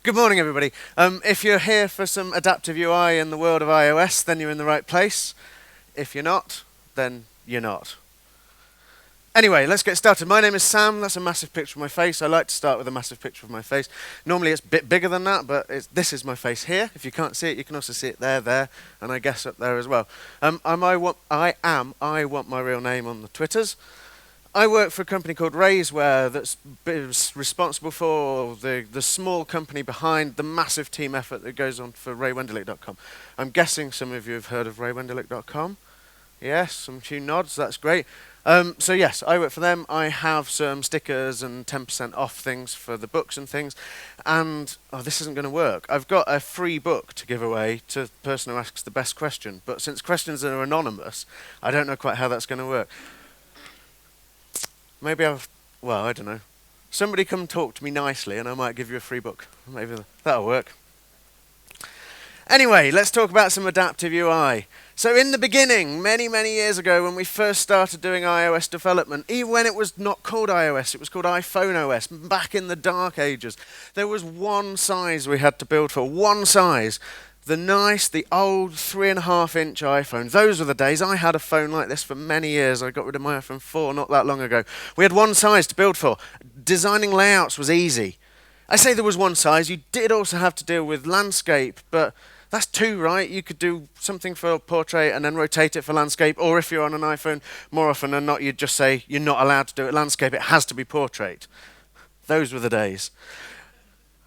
Good morning, everybody. If you're here for some adaptive UI in the world of iOS, then you're in the right place. If you're not, then you're not. Anyway, let's get started. My name is Sam. That's a massive picture of my face. I like to start with a massive picture of my face. Normally it's a bit bigger than that, but this is my face here. If you can't see it, you can also see it there, and I guess up there as well. I want my real name on the Twitters. I work for a company called Razeware that's responsible for the small company behind the massive team effort that goes on for RayWenderlich.com. I'm guessing some of you have heard of RayWenderlich.com. Yes, some few nods, that's great. So yes, I work for them. I have some stickers and 10% off things for the books and things. And, this isn't going to work. I've got a free book to give away to the person who asks the best question. But since questions are anonymous, I don't know quite how that's going to work. Maybe I don't know. Somebody come talk to me nicely and I might give you a free book. Maybe that'll work. Anyway, let's talk about some adaptive UI. So in the beginning, many, many years ago, when we first started doing iOS development, even when it was not called iOS, it was called iPhone OS, back in the dark ages, there was one size we had to build for, one size. The old 3.5-inch iPhone. Those were the days. I had a phone like this for many years. I got rid of my iPhone 4 not that long ago. We had one size to build for. Designing layouts was easy. I say there was one size. You did also have to deal with landscape, but that's two, right? You could do something for portrait and then rotate it for landscape, or if you're on an iPhone, more often than not, you'd just say you're not allowed to do it landscape. It has to be portrait. Those were the days.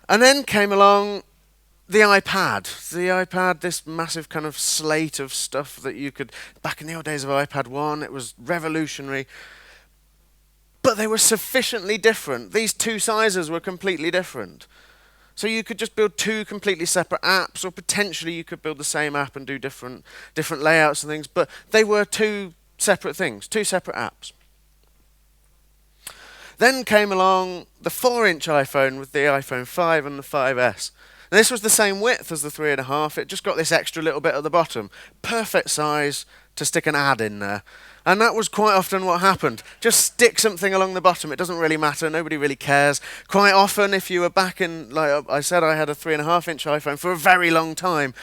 And then came along the iPad, this massive kind of slate of stuff that you could, back in the old days of iPad 1, it was revolutionary. But they were sufficiently different. These two sizes were completely different. So you could just build two completely separate apps, or potentially you could build the same app and do different layouts and things, but they were two separate things, two separate apps. Then came along the 4-inch iPhone with the iPhone 5 and the 5S. And this was the same width as the 3.5. It just got this extra little bit at the bottom. Perfect size to stick an ad in there. And that was quite often what happened. Just stick something along the bottom. It doesn't really matter. Nobody really cares. Quite often, if you were back in, like I said, I had a 3.5-inch iPhone for a very long time,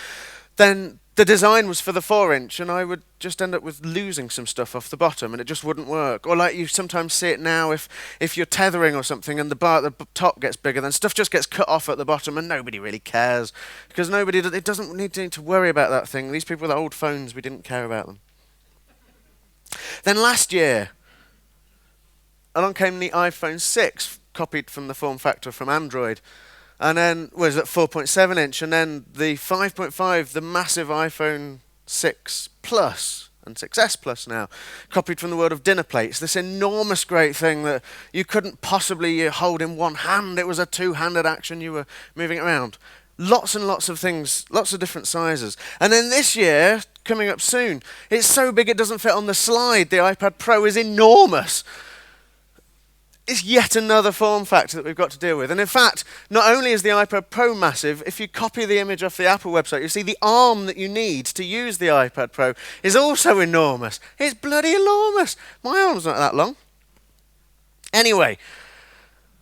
then the design was for the 4-inch, and I would just end up with losing some stuff off the bottom, and it just wouldn't work. Or like you sometimes see it now, if you're tethering or something, and the top gets bigger, then stuff just gets cut off at the bottom, and nobody really cares, because it doesn't need to worry about that thing. These people with old phones, we didn't care about them. Then last year, along came the iPhone 6, copied from the form factor from Android. And then was at 4.7-inch, and then the 5.5, the massive iPhone 6 Plus and 6S Plus now, copied from the world of dinner plates. This enormous great thing that you couldn't possibly hold in one hand. It was a two-handed action. You were moving it around. Lots and lots of things, lots of different sizes. And then this year, coming up soon, it's so big it doesn't fit on the slide. The iPad Pro is enormous. It's yet another form factor that we've got to deal with. And in fact, not only is the iPad Pro massive, if you copy the image off the Apple website, you see the arm that you need to use the iPad Pro is also enormous. It's bloody enormous. My arm's not that long. Anyway,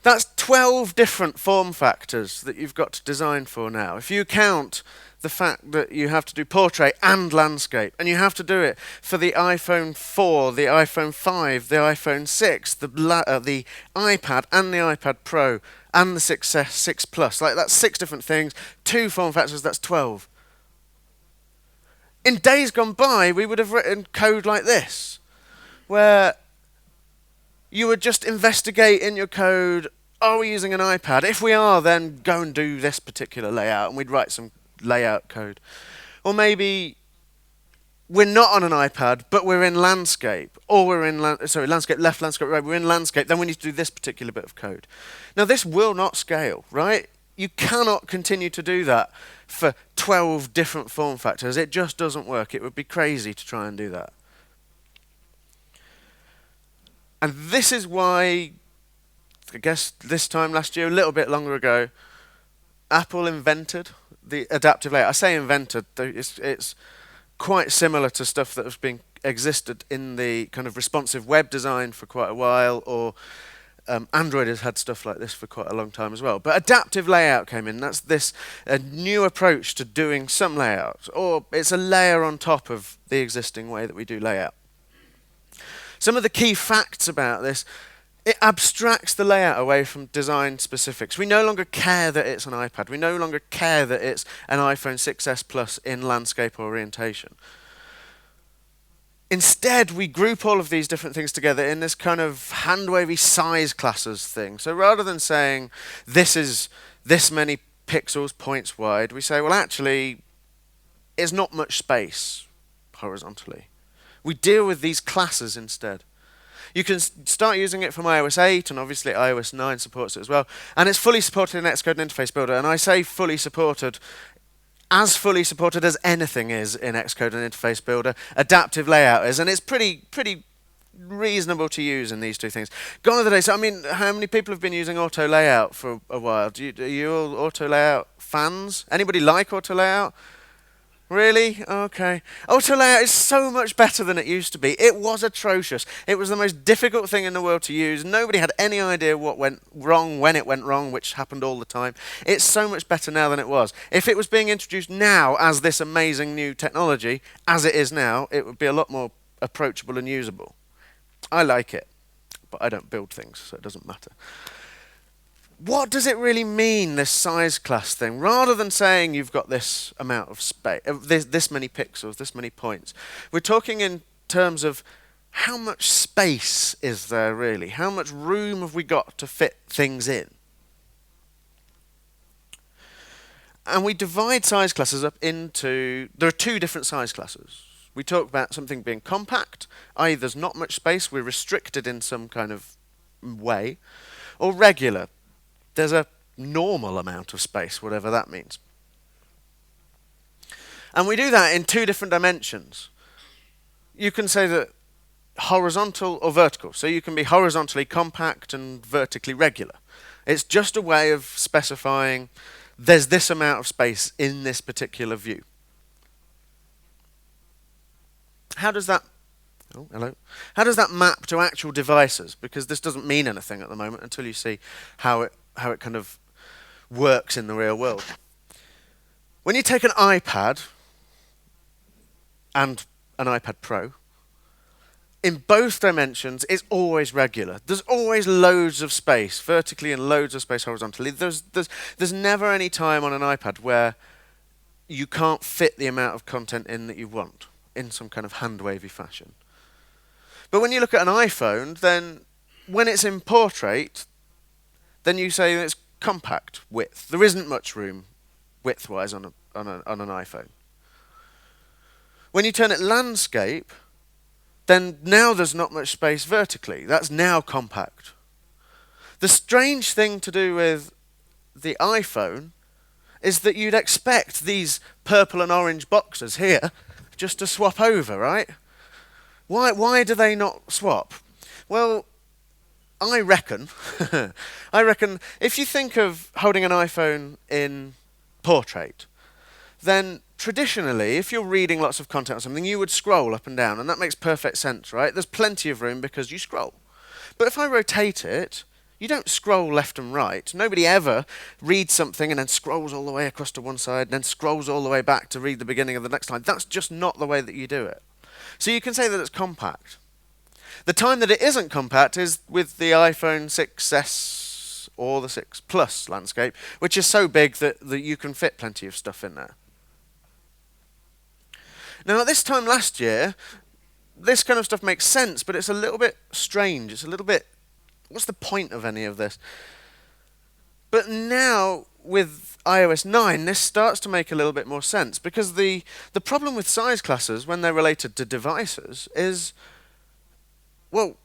that's 12 different form factors that you've got to design for now. If you count the fact that you have to do portrait and landscape, and you have to do it for the iPhone 4, the iPhone 5, the iPhone 6, the iPad and the iPad Pro, and the 6S, 6 Plus. Like, that's 6 different things, 2 form factors, that's 12. In days gone by, we would have written code like this, where you would just investigate in your code, are we using an iPad? If we are, then go and do this particular layout, and we'd write some layout code. Or maybe we're not on an iPad, but we're in landscape, or we're in landscape left, landscape right, we're in landscape, then we need to do this particular bit of code. Now this will not scale, right? You cannot continue to do that for 12 different form factors. It just doesn't work. It would be crazy to try and do that. And this is why, I guess this time last year, a little bit longer ago, Apple invented the adaptive layout. I say invented, though it's quite similar to stuff that has been existed in the kind of responsive web design for quite a while, or Android has had stuff like this for quite a long time as well. But adaptive layout came in. That's this a new approach to doing some layouts, or it's a layer on top of the existing way that we do layout. Some of the key facts about this: it abstracts the layout away from design specifics. We no longer care that it's an iPad. We no longer care that it's an iPhone 6s Plus in landscape orientation. Instead, we group all of these different things together in this kind of hand-wavy size classes thing. So rather than saying this is this many pixels points wide, we say, well, actually, it's not much space horizontally. We deal with these classes instead. You can start using it from iOS 8, and obviously iOS 9 supports it as well. And it's fully supported in Xcode and Interface Builder. And I say fully supported as anything is in Xcode and Interface Builder. Adaptive layout is, and it's pretty reasonable to use in these two things. Gone are the days. I mean, how many people have been using auto layout for a while? Are you all auto layout fans? Anybody like auto layout? Really? Okay. Auto layout is so much better than it used to be. It was atrocious. It was the most difficult thing in the world to use. Nobody had any idea what went wrong when it went wrong, which happened all the time. It's so much better now than it was. If it was being introduced now as this amazing new technology, as it is now, it would be a lot more approachable and usable. I like it, but I don't build things, so it doesn't matter. What does it really mean, this size class thing? Rather than saying you've got this amount of space, this many pixels, this many points, we're talking in terms of how much space is there really? How much room have we got to fit things in? And we divide size classes up into, there are two different size classes. We talk about something being compact, i.e. there's not much space, we're restricted in some kind of way, or regular. There's a normal amount of space, whatever that means. And we do that in two different dimensions. You can say that horizontal or vertical. So you can be horizontally compact and vertically regular. It's just a way of specifying there's this amount of space in this particular view. How does that How does that map to actual devices? Because this doesn't mean anything at the moment until you see how it kind of works in the real world. When you take an iPad and an iPad Pro, in both dimensions, it's always regular. There's always loads of space vertically and loads of space horizontally. There's never any time on an iPad where you can't fit the amount of content in that you want in some kind of hand-wavy fashion. But when you look at an iPhone, then when it's in portrait, then you say it's compact width. There isn't much room width-wise on an iPhone. When you turn it landscape, then now there's not much space vertically. That's now compact. The strange thing to do with the iPhone is that you'd expect these purple and orange boxes here just to swap over, right? Why do they not swap? Well, I reckon if you think of holding an iPhone in portrait, then traditionally, if you're reading lots of content or something, you would scroll up and down, and that makes perfect sense, right? There's plenty of room because you scroll. But if I rotate it, you don't scroll left and right. Nobody ever reads something and then scrolls all the way across to one side and then scrolls all the way back to read the beginning of the next line. That's just not the way that you do it. So you can say that it's compact. The time that it isn't compact is with the iPhone 6s or the 6 Plus landscape, which is so big that you can fit plenty of stuff in there. Now, at this time last year, this kind of stuff makes sense, but it's a little bit strange. It's a little bit, what's the point of any of this? But now, with iOS 9, this starts to make a little bit more sense, because the problem with size classes, when they're related to devices, is, well,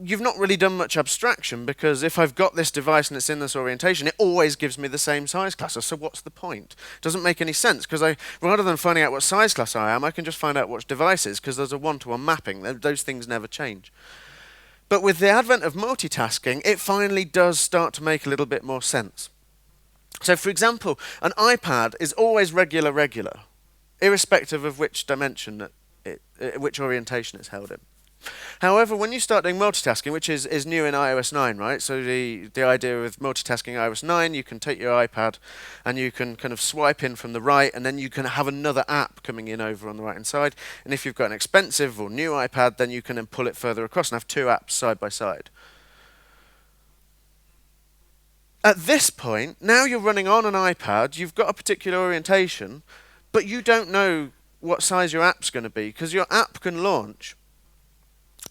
you've not really done much abstraction, because if I've got this device and it's in this orientation, it always gives me the same size class. So what's the point? It doesn't make any sense, because rather than finding out what size class I am, I can just find out which device is, because there's a one-to-one mapping. Those things never change. But with the advent of multitasking, it finally does start to make a little bit more sense. So for example, an iPad is always regular, regular, irrespective of which dimension which orientation it's held in. However, when you start doing multitasking, which is new in iOS 9, right? So the idea with multitasking iOS 9, you can take your iPad and you can kind of swipe in from the right, and then you can have another app coming in over on the right hand side. And if you've got an expensive or new iPad, then you can then pull it further across and have two apps side by side. At this point, now you're running on an iPad, you've got a particular orientation, but you don't know what size your app's going to be, because your app can launch.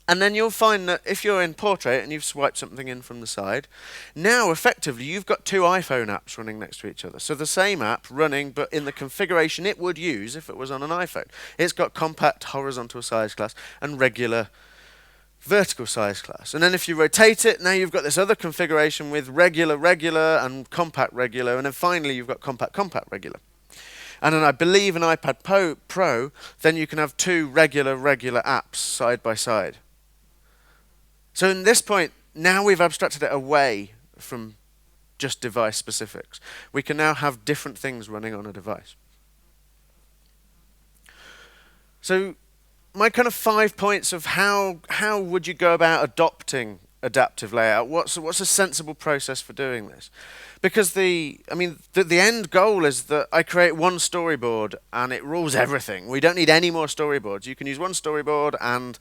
And then you'll find that if you're in Portrait and you've swiped something in from the side, now effectively you've got two iPhone apps running next to each other. So the same app running, but in the configuration it would use if it was on an iPhone. It's got compact horizontal size class and regular vertical size class. And then if you rotate it, now you've got this other configuration with regular, regular, and compact regular. And then finally you've got compact, compact regular. And then I believe an iPad Pro, then you can have two regular, regular apps side by side. So in this point, now we've abstracted it away from just device specifics. We can now have different things running on a device. So my kind of 5 points of how would you go about adopting adaptive layout? What's a sensible process for doing this? Because the end goal is that I create one storyboard and it rules everything. We don't need any more storyboards. You can use one storyboard and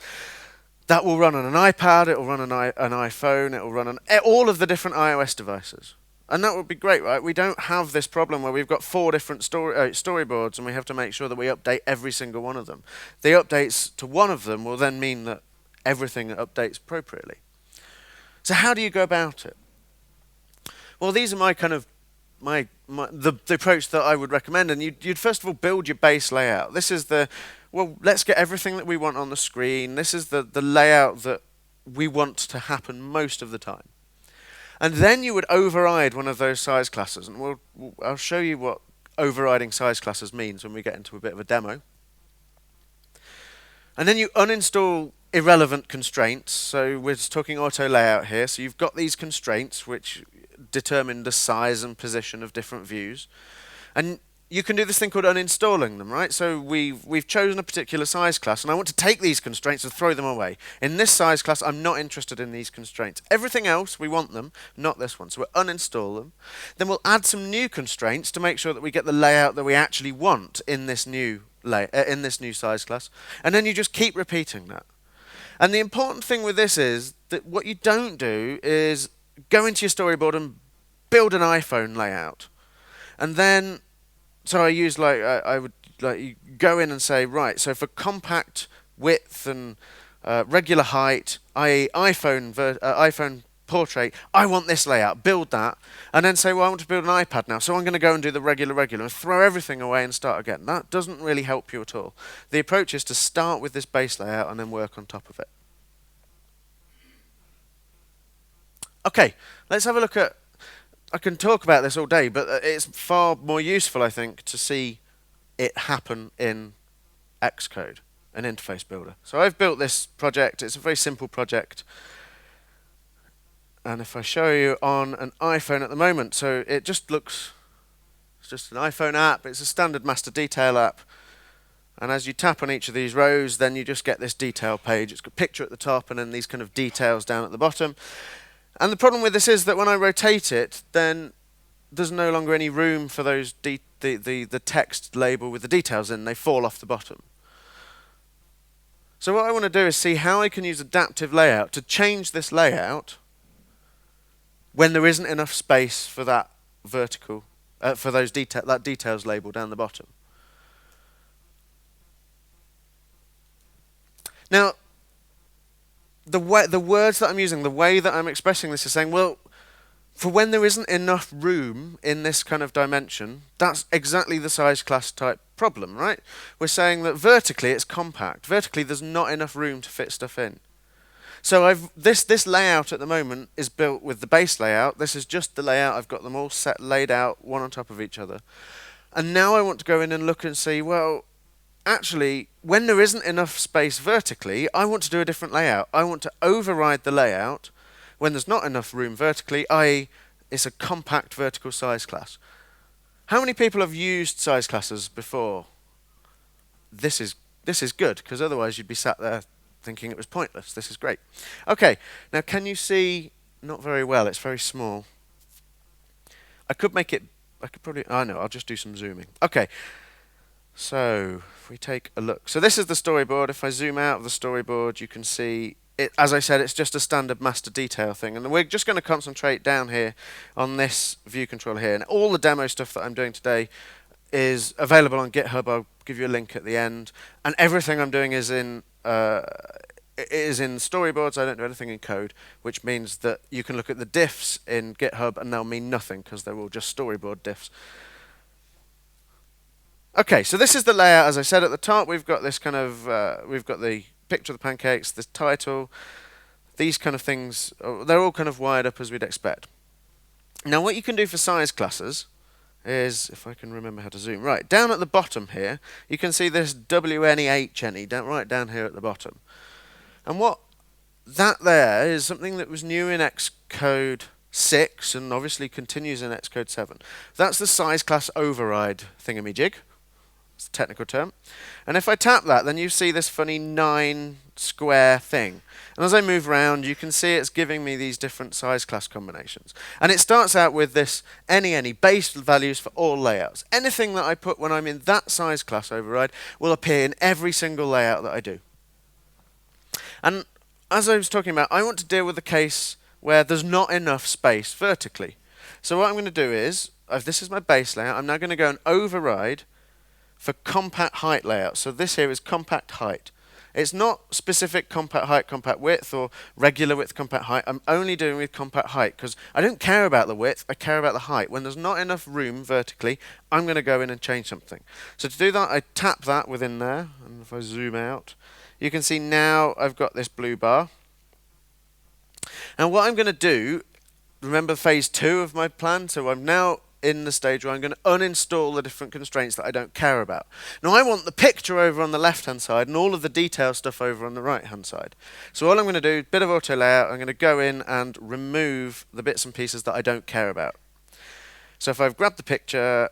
that will run on an iPad, it will run on an iPhone, it will run on all of the different iOS devices. And that would be great, right? We don't have this problem where we've got 4 different storyboards and we have to make sure that we update every single one of them. The updates to one of them will then mean that everything updates appropriately. So how do you go about it? Well, these are my kind of the approach that I would recommend. And you'd first of all build your base layout. This is let's get everything that we want on the screen. This is the layout that we want to happen most of the time. And then you would override one of those size classes. And I'll show you what overriding size classes means when we get into a bit of a demo. And then you uninstall irrelevant constraints. So we're talking auto layout here. So you've got these constraints which determine the size and position of different views. And you can do this thing called uninstalling them, right? So we've chosen a particular size class, and I want to take these constraints and throw them away. In this size class, I'm not interested in these constraints. Everything else, we want them, not this one. So we'll uninstall them. Then we'll add some new constraints to make sure that we get the layout that we actually want in this new size class. And then you just keep repeating that. And the important thing with this is that what you don't do is go into your storyboard and build an iPhone layout. And then so I use I would you go in and say, right, so for compact width and regular height, i.e. iPhone Portrait, I want this layout, build that, and then say, well, I want to build an iPad now, so I'm going to go and do the regular, and throw everything away and start again. That doesn't really help you at all. The approach is to start with this base layout and then work on top of it. Okay, let's have a look at, I can talk about this all day, but it's far more useful, I think, to see it happen in Xcode, an interface builder. So I've built this project. It's a very simple project. And if I show you on an iPhone at the moment, so it just looks, it's just an iPhone app. It's a standard master detail app. And as you tap on each of these rows, then you just get this detail page. It's got a picture at the top and then these kind of details down at the bottom. And the problem with this is that when I rotate it, then there's no longer any room for those the text label with the details in. They fall off the bottom. So what I want to do is see how I can use adaptive layout to change this layout when there isn't enough space for that vertical, for those that details label down the bottom. Now, the words that I'm using, the way that I'm expressing this is saying, well, for when there isn't enough room in this kind of dimension, that's exactly the size class type problem, right? We're saying that vertically it's compact. Vertically there's not enough room to fit stuff in. So this layout at the moment is built with the base layout. This is just the layout. I've got them all laid out one on top of each other. And now I want to go in and look and see, well, actually, when there isn't enough space vertically, I want to do a different layout. I want to override the layout when there's not enough room vertically, i.e. it's a compact vertical size class. How many people have used size classes before? This is good, because otherwise you'd be sat there thinking it was pointless. This is great. Okay, now can you see? Not very well. It's very small. I could make it. I could probably. Oh no, I'll just do some zooming. Okay. So if we take a look. So this is the storyboard. If I zoom out of the storyboard, you can see it. As I said, it's just a standard master detail thing, and we're just going to concentrate down here on this view controller here. And all the demo stuff that I'm doing today is available on GitHub. I'll give you a link at the end. And everything I'm doing is in storyboards. I don't do anything in code, which means that you can look at the diffs in GitHub and they'll mean nothing because they're all just storyboard diffs. Okay, so this is the layout. As I said at the top, we've got this kind of, we've got the picture of the pancakes, the title, these kind of things. They're all kind of wired up as we'd expect. Now what you can do for size classes is, if I can remember how to zoom, right, down at the bottom here, you can see this WNEHNE, right down here at the bottom. And what that there is something that was new in Xcode 6 and obviously continues in Xcode 7. That's the size class override thingamajig. It's a technical term. And if I tap that, then you see this funny 9 square thing. And as I move around, you can see it's giving me these different size class combinations. And it starts out with this any base values for all layouts. Anything that I put when I'm in that size class override will appear in every single layout that I do. And as I was talking about, I want to deal with the case where there's not enough space vertically. So what I'm going to do is, if this is my base layout, I'm now going to go and override for compact height layout. So this here is compact height. It's not specific compact height, compact width, or regular width, compact height. I'm only doing with compact height because I don't care about the width, I care about the height. When there's not enough room vertically, I'm going to go in and change something. So to do that, I tap that within there, and if I zoom out, you can see now I've got this blue bar. And what I'm going to do, remember phase 2 of my plan, so I'm now in the stage where I'm going to uninstall the different constraints that I don't care about. Now I want the picture over on the left hand side and all of the detail stuff over on the right hand side. So all I'm going to do, bit of auto layout, I'm going to go in and remove the bits and pieces that I don't care about. So if I've grabbed the picture,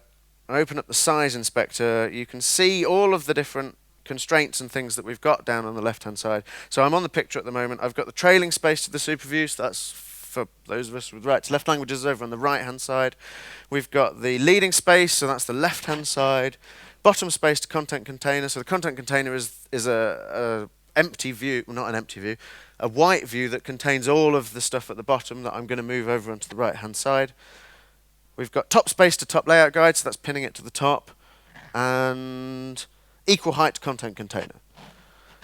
I open up the size inspector, you can see all of the different constraints and things that we've got down on the left hand side. So I'm on the picture at the moment. I've got the trailing space to the super view, so that's for those of us with right to left languages over on the right hand side. We've got the leading space, so that's the left hand side. Bottom space to content container, so the content container is a empty view, well, not an empty view, a white view that contains all of the stuff at the bottom that I'm going to move over onto the right hand side. We've got top space to top layout guide, so that's pinning it to the top, and equal height to content container.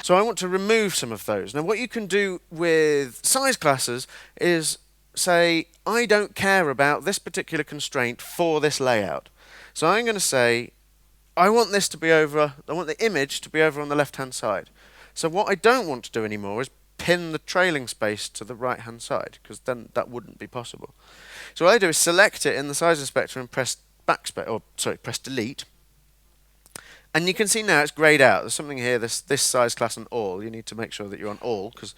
So I want to remove some of those. Now what you can do with size classes is say, I don't care about this particular constraint for this layout. So I'm going to say, I want this to be over, I want the image to be over on the left hand side. So what I don't want to do anymore is pin the trailing space to the right hand side, because then that wouldn't be possible. So what I do is select it in the size inspector and press press delete. And you can see now it's grayed out. There's something here, this size class and all. You need to make sure that you're on all, because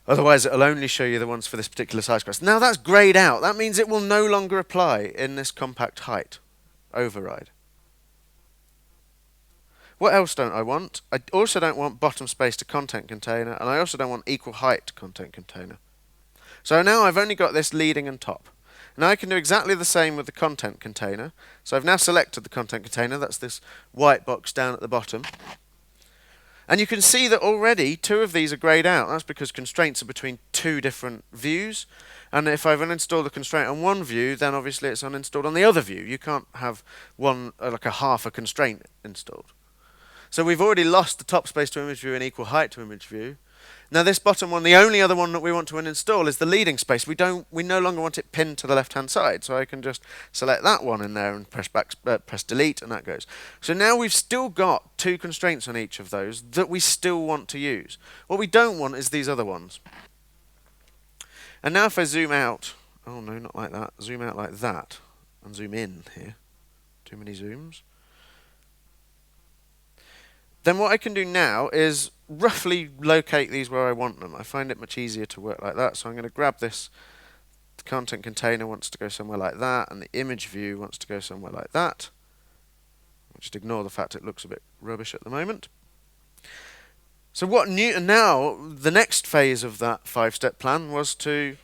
otherwise it'll only show you the ones for this particular size class. Now that's grayed out. That means it will no longer apply in this compact height override. What else don't I want? I also don't want bottom space to content container, and I also don't want equal height to content container. So now I've only got this leading and top. Now I can do exactly the same with the content container. So I've now selected the content container, that's this white box down at the bottom. And you can see that already 2 of these are grayed out. That's because constraints are between 2 different views. And if I've uninstalled the constraint on one view, then obviously it's uninstalled on the other view. You can't have one, like a half a constraint installed. So we've already lost the top space to image view and equal height to image view. Now this bottom one, the only other one that we want to uninstall is the leading space. We no longer want it pinned to the left hand side, so I can just select that one in there and press delete, and that goes. So now we've still got 2 constraints on each of those that we still want to use. What we don't want is these other ones. And now if I zoom out, oh no, not like that, zoom out like that, and zoom in here, too many zooms. Then what I can do now is roughly locate these where I want them. I find it much easier to work like that, so I'm going to grab this The content container wants to go somewhere like that, and the image view wants to go somewhere like that. I'll just ignore the fact it looks a bit rubbish at the moment. So what new? And now the next phase of that 5-step plan was to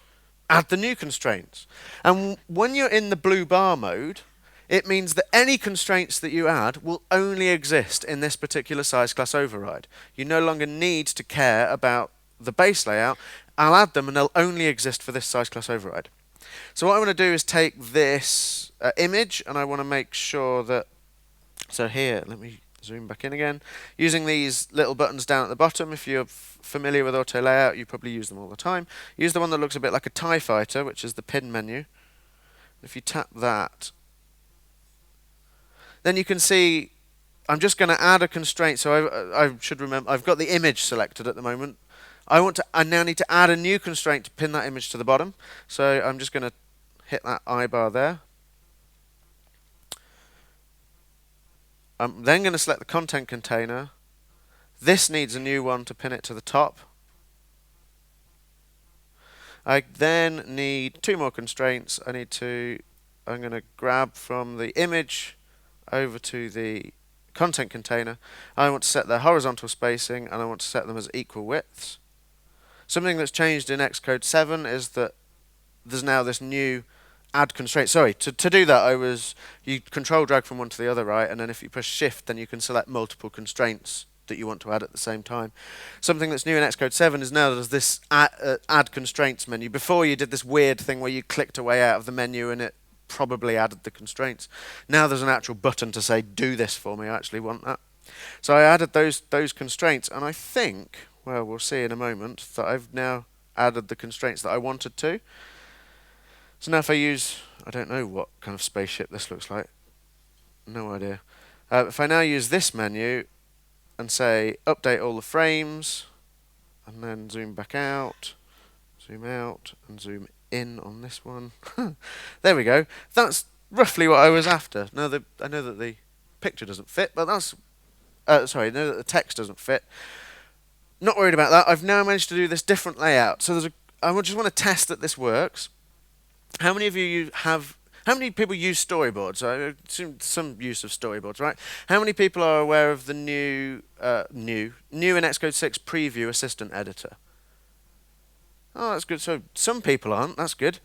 add the new constraints. And when you're in the blue bar mode, it means that any constraints that you add will only exist in this particular size class override. You no longer need to care about the base layout. I'll add them and they'll only exist for this size class override. So what I want to do is take this image, and I want to make sure that, so here, let me zoom back in again. Using these little buttons down at the bottom, if you're familiar with auto layout, you probably use them all the time. Use the one that looks a bit like a TIE fighter, which is the pin menu. If you tap that, then you can see I'm just going to add a constraint. So I should remember, I've got the image selected at the moment. I now need to add a new constraint to pin that image to the bottom. So I'm just going to hit that I bar there. I'm then going to select the content container. This needs a new one to pin it to the top. I then need 2 more constraints. I'm going to grab from the image over to the content container. I want to set their horizontal spacing, and I want to set them as equal widths. Something that's changed in Xcode 7 is that there's now this new add constraint. Sorry, to do that, you control drag from one to the other, right? And then if you push shift, then you can select multiple constraints that you want to add at the same time. Something that's new in Xcode 7 is now there's this add constraints menu. Before, you did this weird thing where you clicked a way out of the menu and it probably added the constraints. Now there's an actual button to say, do this for me, I actually want that. So I added those constraints, and I think, well, we'll see in a moment, that I've now added the constraints that I wanted to. So now if I use, I don't know what kind of spaceship this looks like. No idea. If I now use this menu and say update all the frames, and then zoom back out, and zoom in on this one. There we go. That's roughly what I was after. Now I know that the picture doesn't fit, but that's... sorry, I know that the text doesn't fit. Not worried about that. I've now managed to do this different layout. So I just want to test that this works. How many of you how many people use storyboards? I assume some use of storyboards, right? How many people are aware of the new in Xcode 6 preview assistant editor? Oh, that's good. So some people aren't. That's good.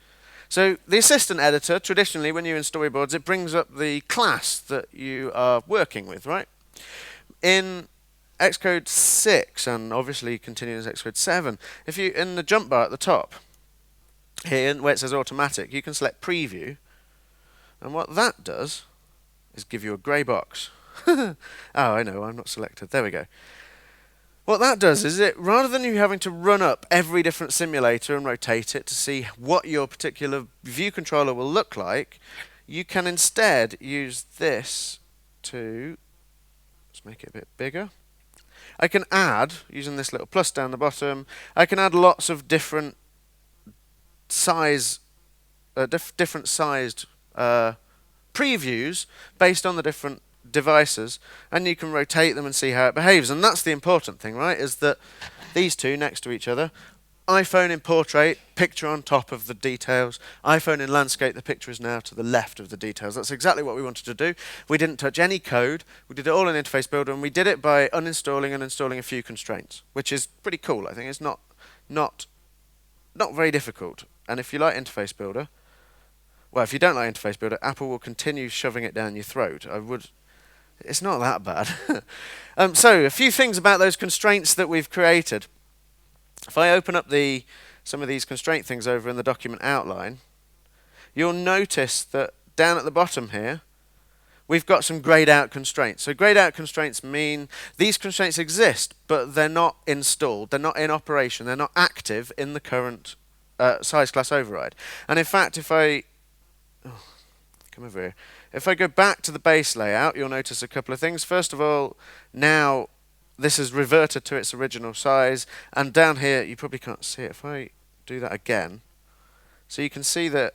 So the assistant editor, traditionally, when you're in storyboards, it brings up the class that you are working with, right? In Xcode 6, and obviously continuing as Xcode 7, if you in the jump bar at the top, here where it says automatic, you can select preview, and what that does is give you a grey box. Oh, I know, I'm not selected. There we go. What that does is rather than you having to run up every different simulator and rotate it to see what your particular view controller will look like, you can instead use this to, let's make it a bit bigger. I can add, using this little plus down the bottom, I can add lots of different sized previews based on the different devices, and you can rotate them and see how it behaves. And that's the important thing, right, is that these two next to each other, iPhone in portrait, picture on top of the details. iPhone in landscape, the picture is now to the left of the details. That's exactly what we wanted to do. We didn't touch any code. We did it all in Interface Builder, and we did it by uninstalling and installing a few constraints, which is pretty cool. I think it's not very difficult. And if you like Interface Builder, well, if you don't like Interface Builder, Apple will continue shoving it down your throat. It's not that bad. So a few things about those constraints that we've created. If I open up some of these constraint things over in the document outline, you'll notice that down at the bottom here, we've got some grayed out constraints. So grayed out constraints mean these constraints exist, but they're not installed, they're not in operation, they're not active in the current size class override. And in fact, if I come over here, if I go back to the base layout, you'll notice a couple of things. First of all, now this has reverted to its original size, and down here, you probably can't see it. If I do that again, so you can see that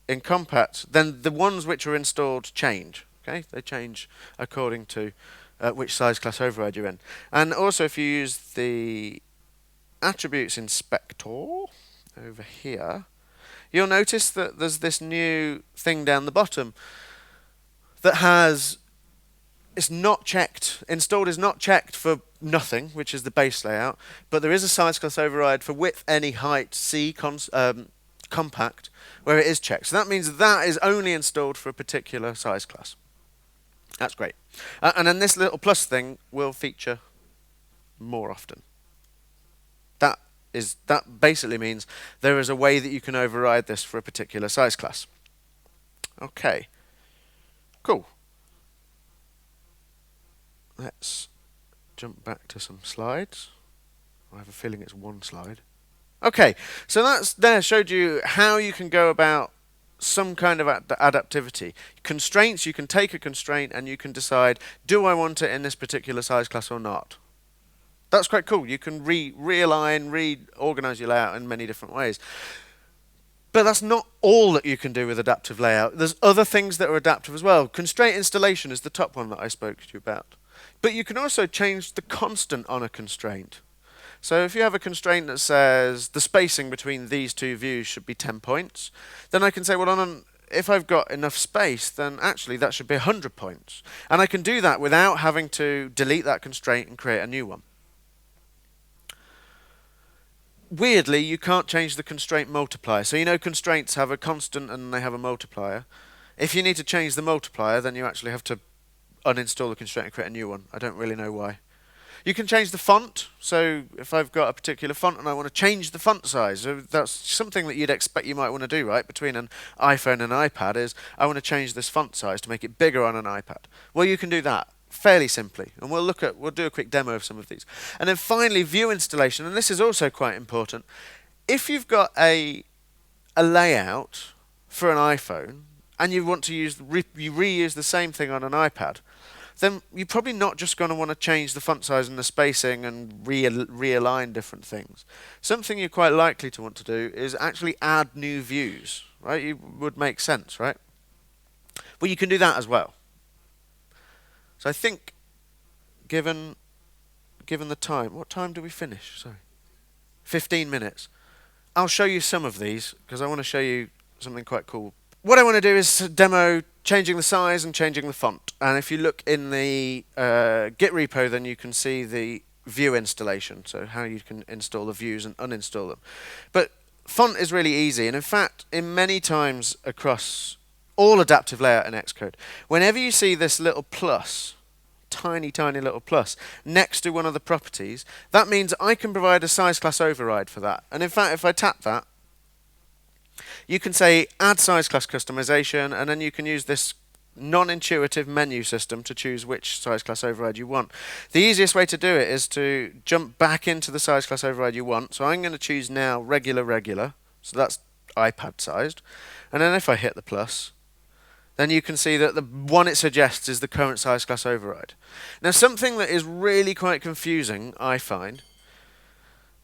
in Compact, then the ones which are installed change. Okay, they change according to which size class override you're in. And also, if you use the attributes inspector over here, you'll notice that there's this new thing down the bottom that has, it's not checked. Installed is not checked for nothing, which is the base layout, but there is a size class override for width, any, height, compact, where it is checked. So that means that is only installed for a particular size class. That's great. And then this little plus thing will feature more often. That basically means there is a way that you can override this for a particular size class. Okay, cool. Let's jump back to some slides. I have a feeling it's one slide. Okay, so that's showed you how you can go about some kind of adaptivity. Constraints, you can take a constraint and you can decide, do I want it in this particular size class or not? That's quite cool. You can realign, reorganize your layout in many different ways. But that's not all that you can do with adaptive layout. There's other things that are adaptive as well. Constraint installation is the top one that I spoke to you about. But you can also change the constant on a constraint. So if you have a constraint that says the spacing between these two views should be 10 points, then I can say, well, if I've got enough space, then actually that should be 100 points. And I can do that without having to delete that constraint and create a new one. Weirdly, you can't change the constraint multiplier. So you know constraints have a constant and they have a multiplier. If you need to change the multiplier, then you actually have to uninstall the constraint and create a new one. I don't really know why. You can change the font. So if I've got a particular font and I want to change the font size, that's something that you'd expect you might want to do, right? Between an iPhone and an iPad is, I want to change this font size to make it bigger on an iPad. Well, you can do that fairly simply, and we'll do a quick demo of some of these. And then finally, view installation, and this is also quite important. If you've got a layout for an iPhone and you want to reuse the same thing on an iPad, then you're probably not just going to want to change the font size and the spacing and realign different things. Something you're quite likely to want to do is actually add new views, right? It would make sense, right? Well, you can do that as well. So I think, given the time, what time do we finish? Sorry, 15 minutes. I'll show you some of these because I want to show you something quite cool. What I want to do is demo changing the size and changing the font. And if you look in the Git repo, then you can see the view installation, so how you can install the views and uninstall them. But font is really easy, and in fact, in many times across all adaptive layout in Xcode, whenever you see this little plus, tiny little plus, next to one of the properties, that means I can provide a size class override for that. And in fact, if I tap that, you can say add size class customization, and then you can use this non-intuitive menu system to choose which size class override you want. The easiest way to do it is to jump back into the size class override you want. So I'm going to choose now regular, so that's iPad sized. And then if I hit the plus, then you can see that the one it suggests is the current size class override. Now, something that is really quite confusing, I find,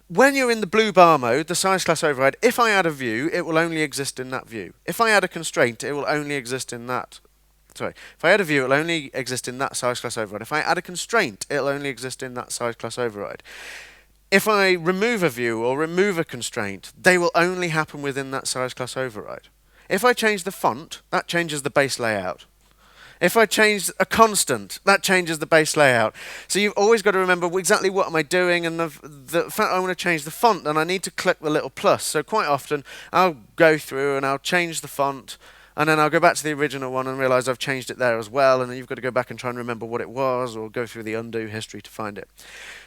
when you're in the blue bar mode, the size class override, if I add a view, it will only exist in that view. If I add a constraint, it will only exist in that. Sorry, if I add a view, it will only exist in that size class override. If I add a constraint, it will only exist in that size class override. If I remove a view or remove a constraint, they will only happen within that size class override. If I change the font, that changes the base layout. If I change a constant, that changes the base layout. So you've always got to remember exactly what am I doing, and the fact I want to change the font, then I need to click the little plus. So quite often, I'll go through and I'll change the font, and then I'll go back to the original one and realize I've changed it there as well, and then you've got to go back and try and remember what it was, or go through the undo history to find it.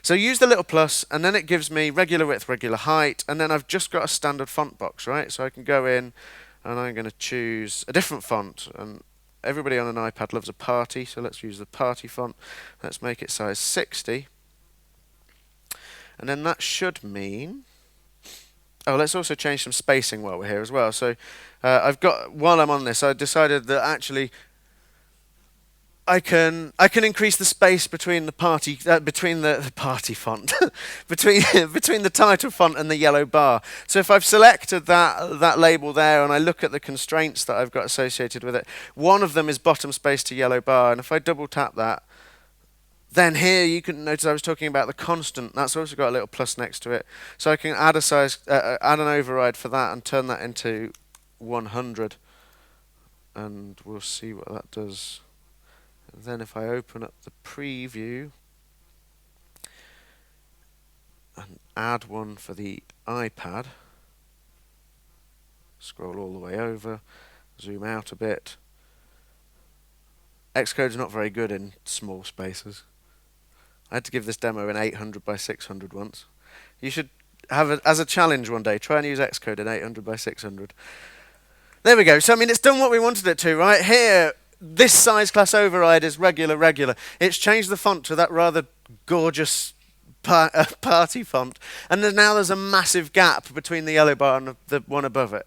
So use the little plus, and then it gives me regular width, regular height, and then I've just got a standard font box, right? So I can go in, and I'm going to choose a different font, and everybody on an iPad loves a party, so let's use the party font. Let's make it size 60. And then that should mean... Oh, let's also change some spacing while we're here as well. So while I'm on this, I decided that actually I can increase the space between the party font between the title font and the yellow bar. So if I've selected that label there and I look at the constraints that I've got associated with it, one of them is bottom space to yellow bar, and if I double tap that, then here you can notice I was talking about the constant. That's also got a little plus next to it, so I can add an override for that and turn that into 100, and we'll see what that does. And then if I open up the preview and add one for the iPad, scroll all the way over, zoom out a bit. Xcode's not very good in small spaces. I had to give this demo in 800 by 600 once. You should have it as a challenge one day. Try and use Xcode in 800 by 600. There we go. So, I mean, it's done what we wanted it to, right? Here, this size class override is regular. It's changed the font to that rather gorgeous party font. And now there's a massive gap between the yellow bar and the one above it.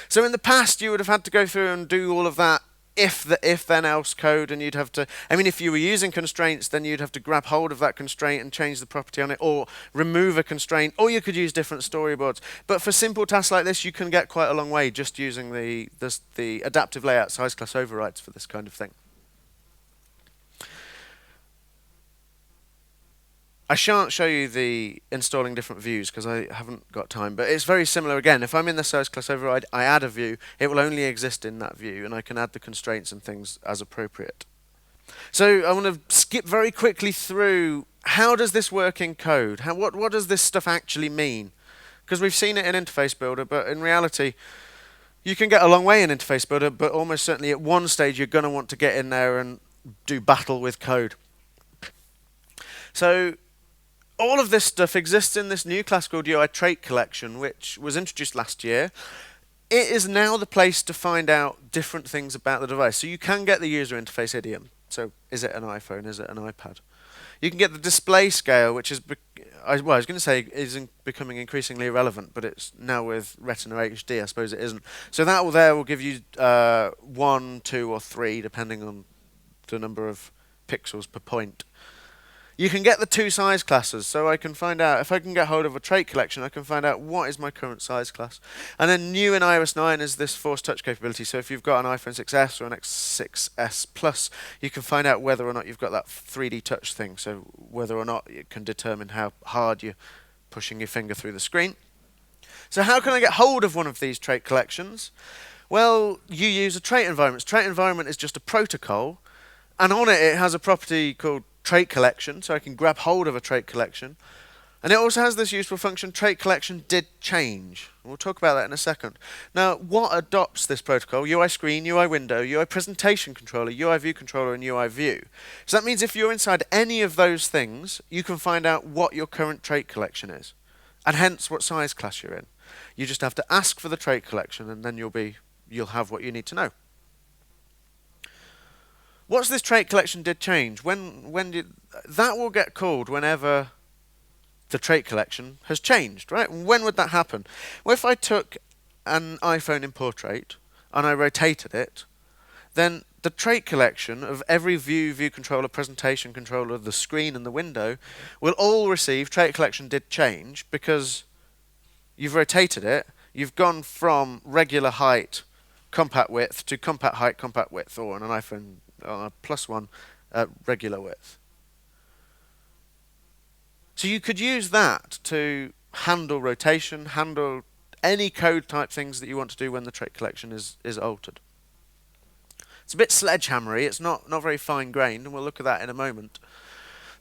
So in the past, you would have had to go through and do all of that if then else code, and you'd have to, I mean, if you were using constraints, then you'd have to grab hold of that constraint and change the property on it, or remove a constraint, or you could use different storyboards. But for simple tasks like this, you can get quite a long way just using the adaptive layout size class overrides for this kind of thing. I shan't show you the installing different views because I haven't got time, but it's very similar again. If I'm in the size class override, I add a view, it will only exist in that view, and I can add the constraints and things as appropriate. So I want to skip very quickly through how does this work in code? What does this stuff actually mean? Because we've seen it in Interface Builder, but in reality, you can get a long way in Interface Builder, but almost certainly at one stage you're going to want to get in there and do battle with code. So all of this stuff exists in this new class called UI Trait Collection, which was introduced last year. It is now the place to find out different things about the device. So you can get the user interface idiom. So is it an iPhone? Is it an iPad? You can get the display scale, which is, I was going to say is becoming increasingly irrelevant, but it's now with Retina HD. I suppose it isn't. So that will give you 1, 2, or 3, depending on the number of pixels per point. You can get the two size classes, so I can find out, if I can get hold of a trait collection, I can find out what is my current size class. And then new in iOS 9 is this force touch capability, so if you've got an iPhone 6s or an X6s Plus, you can find out whether or not you've got that 3D touch thing, so whether or not it can determine how hard you're pushing your finger through the screen. So how can I get hold of one of these trait collections? Well, you use a trait environment. Trait environment is just a protocol, and on it has a property called trait collection, so I can grab hold of a trait collection. And it also has this useful function, trait collection did change. We'll talk about that in a second. Now, what adopts this protocol? UI screen, UI window, UI presentation controller, UI view controller, and UI view. So that means if you're inside any of those things, you can find out what your current trait collection is, and hence what size class you're in. You just have to ask for the trait collection, and then you'll have what you need to know. What's this trait collection did change? That will get called whenever the trait collection has changed, right? When would that happen? Well, if I took an iPhone in portrait and I rotated it, then the trait collection of every view controller, presentation controller, the screen and the window will all receive trait collection did change because you've rotated it. You've gone from regular height, compact width to compact height, compact width, or on an iPhone +1 regular width. So you could use that to handle rotation, handle any code type things that you want to do when the trait collection is altered. It's a bit sledgehammery, it's not very fine-grained, and we'll look at that in a moment.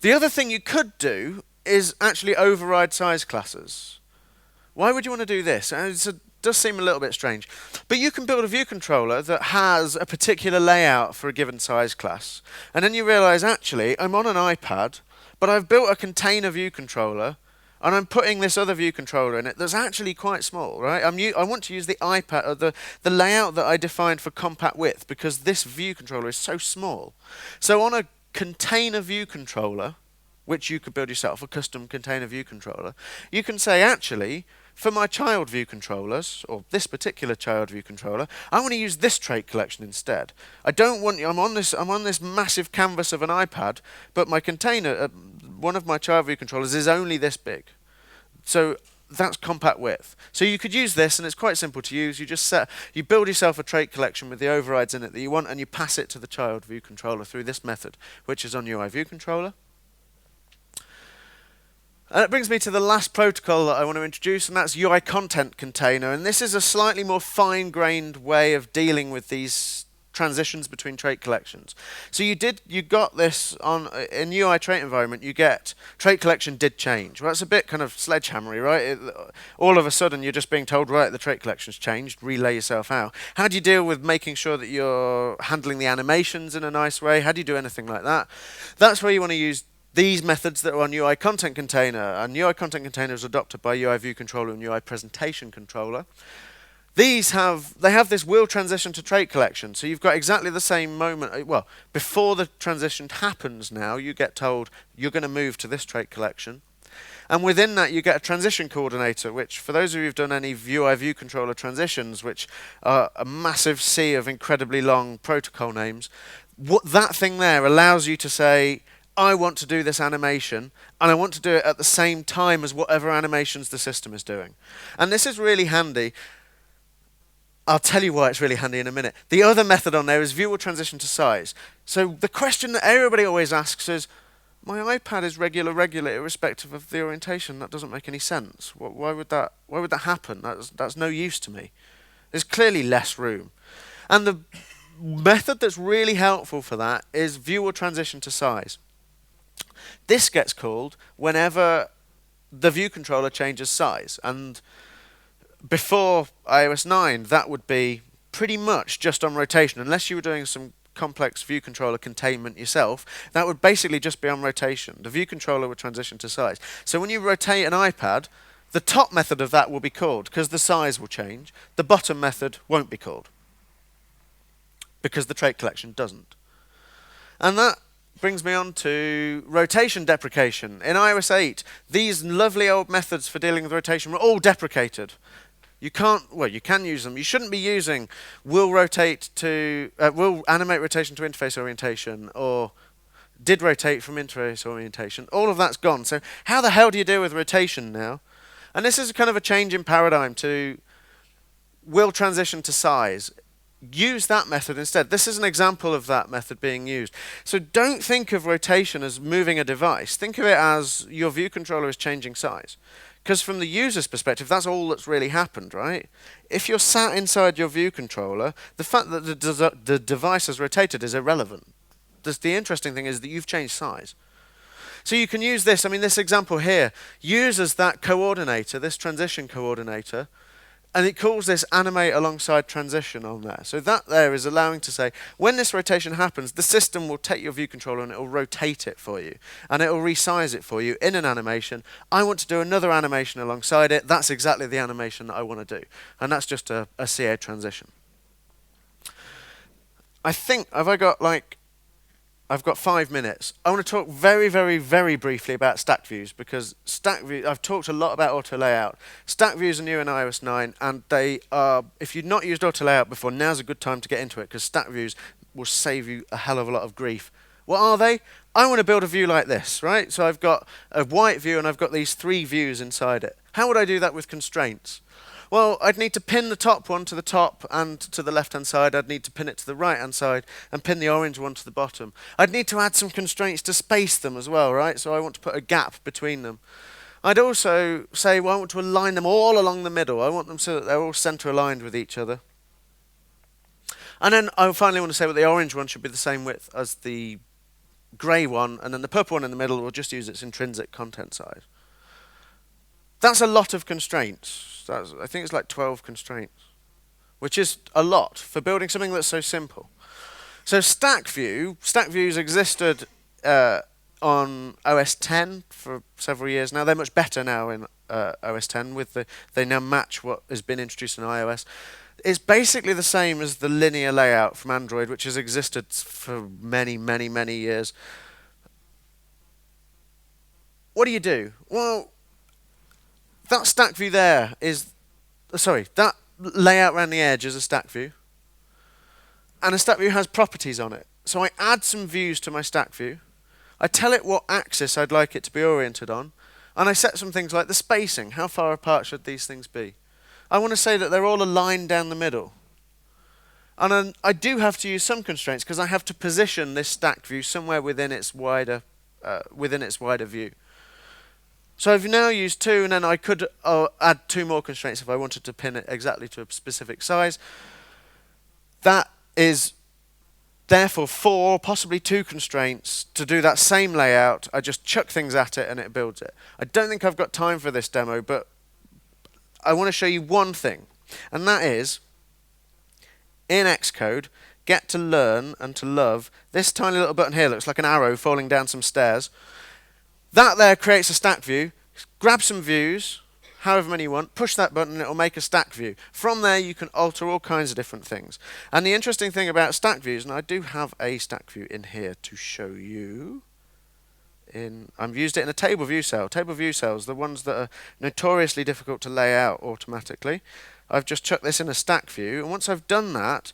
The other thing you could do is actually override size classes. Why would you want to do this? It does seem a little bit strange. But you can build a view controller that has a particular layout for a given size class. And then you realize, actually, I'm on an iPad, but I've built a container view controller, and I'm putting this other view controller in it that's actually quite small, right? I want to use the iPad, or the layout that I defined for compact width, because this view controller is so small. So on a container view controller, which you could build yourself, a custom container view controller, you can say, actually, for my child view controllers, or this particular child view controller, I want to use this trait collection instead. I'm on this massive canvas of an iPad, but my container, one of my child view controllers is only this big. So that's compact width. So you could use this, and it's quite simple to use. You build yourself a trait collection with the overrides in it that you want, and you pass it to the child view controller through this method, which is on UI view controller. And that brings me to the last protocol that I want to introduce, and that's UI Content Container. And this is a slightly more fine-grained way of dealing with these transitions between trait collections. So you got this on in UI trait environment. You get trait collection did change. Well, that's a bit kind of sledgehammery, right? All of a sudden, you're just being told, right, the trait collection's changed. Relay yourself out. How do you deal with making sure that you're handling the animations in a nice way? How do you do anything like that? That's where you want to use these methods that are on UI Content Container. And UI Content Container is adopted by UI View Controller and UI Presentation Controller. They have this will transition to trait collection. So you've got exactly the same moment. Well, before the transition happens now, you get told you're going to move to this trait collection. And within that, you get a transition coordinator, which, for those of you who've done any UI View Controller transitions, which are a massive sea of incredibly long protocol names, that thing there allows you to say, I want to do this animation, and I want to do it at the same time as whatever animations the system is doing. And this is really handy. I'll tell you why it's really handy in a minute. The other method on there is view will transition to size. So the question that everybody always asks is, my iPad is regular, irrespective of the orientation. That doesn't make any sense. Why would that happen? That's no use to me. There's clearly less room. And the method that's really helpful for that is view will transition to size. This gets called whenever the view controller changes size. And before iOS 9, that would be pretty much just on rotation. Unless you were doing some complex view controller containment yourself, that would basically just be on rotation. The view controller would transition to size. So when you rotate an iPad, the top method of that will be called because the size will change. The bottom method won't be called because the trait collection doesn't. And that brings me on to rotation deprecation. In iOS 8, these lovely old methods for dealing with rotation were all deprecated. You can use them. You shouldn't be using will animate rotation to interface orientation or did rotate from interface orientation. All of that's gone. So how the hell do you deal with rotation now? And this is kind of a change in paradigm to will transition to size. Use that method instead. This is an example of that method being used. So don't think of rotation as moving a device. Think of it as your view controller is changing size. Because from the user's perspective, that's all that's really happened, right? If you're sat inside your view controller, the fact that the device has rotated is irrelevant. The interesting thing is that you've changed size. So you can use this. This example here uses that coordinator, this transition coordinator, and it calls this animate alongside transition on there. So that there is allowing to say, when this rotation happens, the system will take your view controller and it will rotate it for you. And it will resize it for you in an animation. I want to do another animation alongside it. That's exactly the animation that I want to do. And that's just a CA transition. I think, I've got 5 minutes. I want to talk very, very, very briefly about stack views because I've talked a lot about auto layout. Stack views are new in iOS 9 and they are, if you've not used auto layout before, now's a good time to get into it because stack views will save you a hell of a lot of grief. What are they? I want to build a view like this, right? So I've got a white view and I've got these 3 views inside it. How would I do that with constraints? Well, I'd need to pin the top one to the top and to the left-hand side. I'd need to pin it to the right-hand side and pin the orange one to the bottom. I'd need to add some constraints to space them as well, right? So I want to put a gap between them. I'd also say, well, I want to align them all along the middle. I want them so that they're all center-aligned with each other. And then I finally want to say, well, the orange one should be the same width as the grey one, and then the purple one in the middle will just use its intrinsic content size. That's a lot of constraints. I think it's like 12 constraints, which is a lot for building something that's so simple. So stack views existed on OS 10 for several years now. They're much better now in OS 10. They now match what has been introduced in iOS. It's basically the same as the linear layout from Android, which has existed for many, many, many years. What do? Well, that stack view there that layout around the edge is a stack view. And a stack view has properties on it. So I add some views to my stack view. I tell it what axis I'd like it to be oriented on. And I set some things like the spacing. How far apart should these things be? I want to say that they're all aligned down the middle. And I do have to use some constraints because I have to position this stack view somewhere within its wider view. So I've now used 2, and then I could add 2 more constraints if I wanted to pin it exactly to a specific size. That is therefore 4, possibly 2 constraints to do that same layout. I just chuck things at it and it builds it. I don't think I've got time for this demo, but I want to show you one thing, and that is, in Xcode, get to learn and to love this tiny little button here. Looks like an arrow falling down some stairs. That there creates a stack view. Grab some views, however many you want, push that button and it will make a stack view. From there you can alter all kinds of different things. And the interesting thing about stack views, and I do have a stack view in here to show you. I've used it in a table view cell. Table view cells, the ones that are notoriously difficult to lay out automatically. I've just chucked this in a stack view, and once I've done that,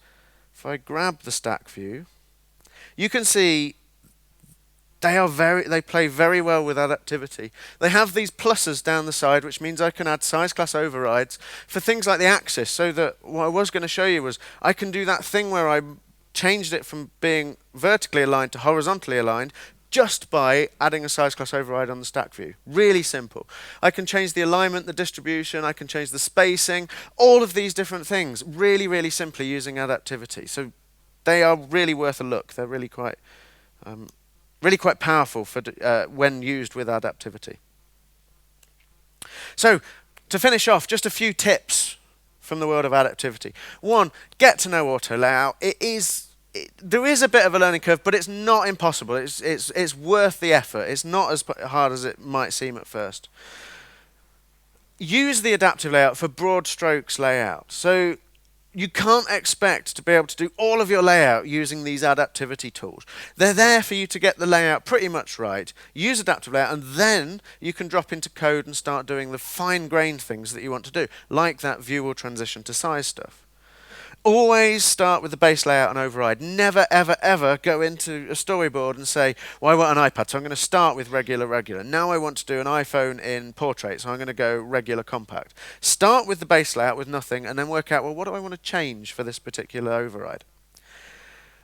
if I grab the stack view, you can see they play very well with adaptivity. They have these pluses down the side, which means I can add size class overrides for things like the axis, so that what I was going to show you was I can do that thing where I changed it from being vertically aligned to horizontally aligned just by adding a size class override on the stack view. Really simple. I can change the alignment, the distribution, I can change the spacing, all of these different things really, really simply using adaptivity. So they are really worth a look. They're really quite powerful for when used with adaptivity. So, to finish off, just a few tips from the world of adaptivity. 1, get to know auto layout. There is a bit of a learning curve, but it's not impossible. It's worth the effort. It's not as hard as it might seem at first. Use the adaptive layout for broad strokes layout. So, you can't expect to be able to do all of your layout using these adaptivity tools. They're there for you to get the layout pretty much right. Use adaptive layout, and then you can drop into code and start doing the fine-grained things that you want to do, like that view or transition to size stuff. Always start with the base layout and override. Never, ever, ever go into a storyboard and say, well, I want an iPad, so I'm going to start with regular. Now I want to do an iPhone in portrait, so I'm going to go regular compact. Start with the base layout with nothing, and then work out, well, what do I want to change for this particular override?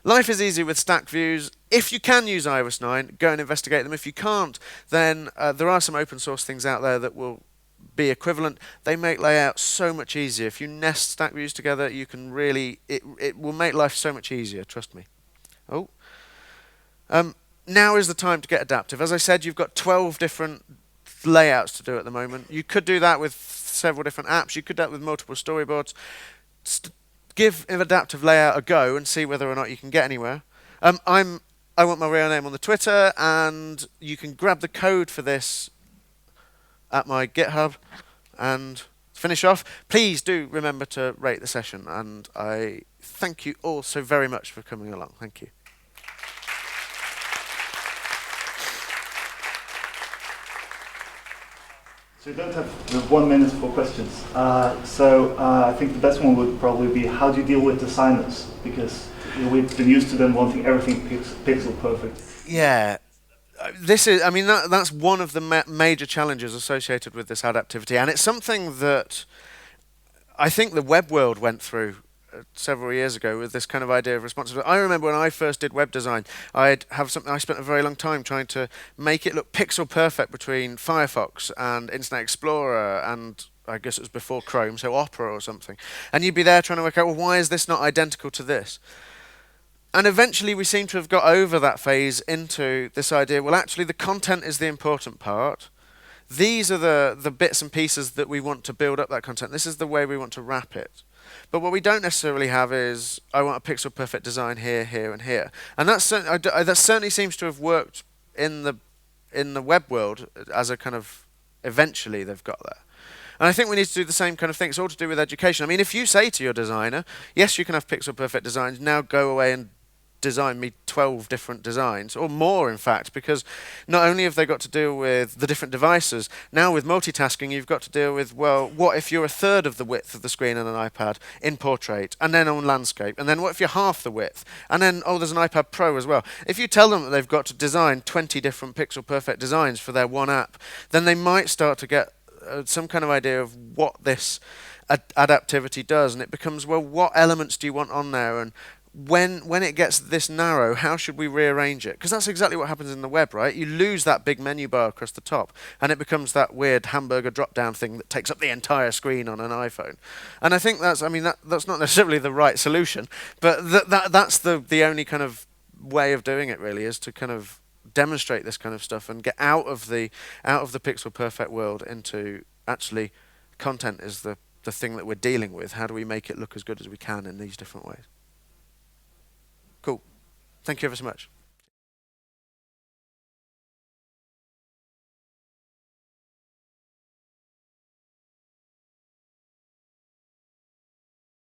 Life is easy with stack views. If you can use iOS 9, go and investigate them. If you can't, then there are some open source things out there that will be equivalent. They make layout so much easier. If you nest stack views together, you can really, it will make life so much easier, trust me. Now is the time to get adaptive. As I said, you've got 12 different layouts to do at the moment. You could do that with several different apps. You could do that with multiple storyboards. Give an adaptive layout a go and see whether or not you can get anywhere. I want my real name on the Twitter, and you can grab the code for this at my GitHub. And to finish off, please do remember to rate the session, and I thank you all so very much for coming along. Thank you. So you don't have the 1 minute for questions. I think the best one would probably be, how do you deal with designers? Because we've been used to them wanting everything pixel perfect. Yeah. That's one of the major challenges associated with this adaptivity, and it's something that I think the web world went through several years ago with this kind of idea of responsibility. I remember when I first did web design, I spent a very long time trying to make it look pixel perfect between Firefox and Internet Explorer, and I guess it was before Chrome, so Opera or something. And you'd be there trying to work out, well, why is this not identical to this? And eventually we seem to have got over that phase into this idea, well, actually the content is the important part. These are the bits and pieces that we want to build up that content. This is the way we want to wrap it. But what we don't necessarily have is, I want a pixel perfect design here, here, and here. And that certainly seems to have worked in the web world as a kind of, eventually they've got there. And I think we need to do the same kind of thing. It's all to do with education. I mean, if you say to your designer, yes, you can have pixel perfect designs, now go away and design me 12 different designs, or more in fact, because not only have they got to deal with the different devices, now with multitasking you've got to deal with, well, what if you're a third of the width of the screen on an iPad in portrait, and then on landscape, and then what if you're half the width, and then, oh, there's an iPad Pro as well. If you tell them that they've got to design 20 different pixel perfect designs for their one app, then they might start to get some kind of idea of what this adaptivity does, and it becomes, well, what elements do you want on there, and when it gets this narrow, how should we rearrange it? Because that's exactly what happens in the web, right? You lose that big menu bar across the top, and it becomes that weird hamburger drop-down thing that takes up the entire screen on an iPhone. And I think that's, I mean, that's not necessarily the right solution, but that's the only kind of way of doing it, really, is to kind of demonstrate this kind of stuff and get out of the pixel perfect world into actually content is the thing that we're dealing with. How do we make it look as good as we can in these different ways? Cool. Thank you ever so much.